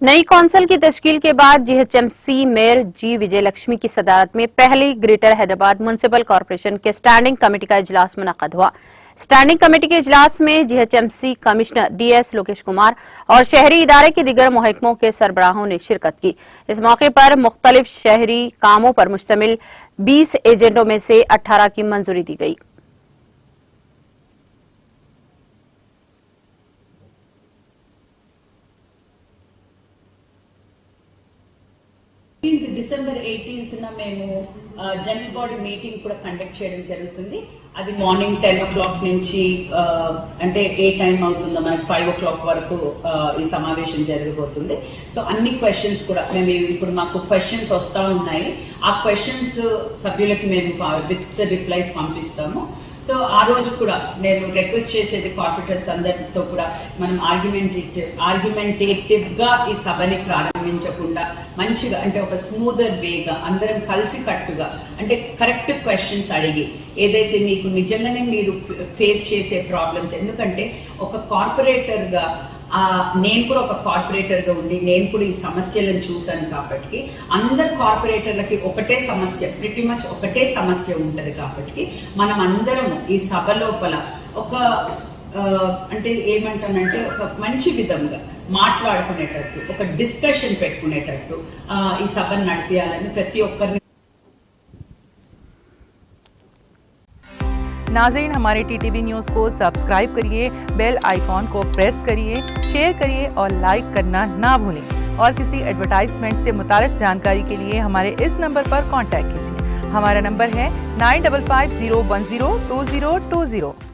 नई कौंसिल की तश्कील के बाद जीएचएमसी मेयर जी विजयलक्ष्मी की सदारत में पहली ग्रेटर हैदराबाद म्युनिसिपल कॉरपोरेशन के स्टैंडिंग कमेटी का इजलास मुनक्कद हुआ। स्टैंडिंग कमेटी के इजलास में GHMC commissioner DS Lokesh Kumar और शहरी इदारे के दिगर महकमों के सरबराहों ने शिरकत की। इस मौके पर मुख्तलिफ शहरी कामों पर मुश्तमिल 20 एजेंडों में से 18 की मंजूरी दी गई। డిసెంబర్ 18న మేము జనరల్ బాడీ మీటింగ్ కూడా కండక్ట్ చేయడం జరుగుతుంది. అది మార్నింగ్ 10 o'clock నుంచి అంటే ఏ టైం అవుతుందో మనకి 5 o'clock వరకు ఈ సమావేశం జరగబోతుంది. సో అన్ని క్వశ్చన్స్ కూడా మేము ఇప్పుడు మాకు క్వశ్చన్స్ వస్తూ ఉన్నాయి. ఆ క్వశ్చన్స్ సభ్యులకి మేము విత్ రిప్లైస్ పంపిస్తాము. సో ఆ రోజు కూడా నేను రిక్వెస్ట్ చేసేది కార్పొరేటర్స్ అందరితో కూడా మనం ఆర్గ్యుమెంటేటివ్ గా ఈ సభని ప్రారంభించకుండా మంచిగా అంటే ఒక స్మూదర్ వేగా అందరం కలిసి కట్టుగా అంటే కరెక్ట్ క్వశ్చన్స్ అడిగి ఏదైతే మీకు నిజంగానే మీరు ఫేస్ చేసే ప్రాబ్లమ్స్, ఎందుకంటే ఒక కార్పొరేటర్ గా నేను కూడా ఒక కార్పొరేటర్ గా ఉండి నేను కూడా ఈ సమస్యలను చూశాను కాబట్టి అందరు కార్పొరేటర్లకి ఒకటే సమస్య, ప్రిటీ మచ్ ఒకటే సమస్య ఉంటది కాబట్టి మనం అందరం ఈ సభ లోపల ఒక అంటే ఏమంటానంటే ఒక మంచి విధంగా మాట్లాడుకునేటట్టు ఒక డిస్కషన్ పెట్టుకునేటట్టు ఈ సభను నడిపించాలని ప్రతి ఒక్కరిని। नाज़रीन, हमारे टीटीवी न्यूज़ को सब्सक्राइब करिए, बेल आइकॉन को प्रेस करिए, शेयर करिए और लाइक करना ना भूलें। और किसी एडवर्टाइजमेंट से मुताल्लिक़ जानकारी के लिए हमारे इस नंबर पर कांटेक्ट कीजिए। हमारा नंबर है 9550102020।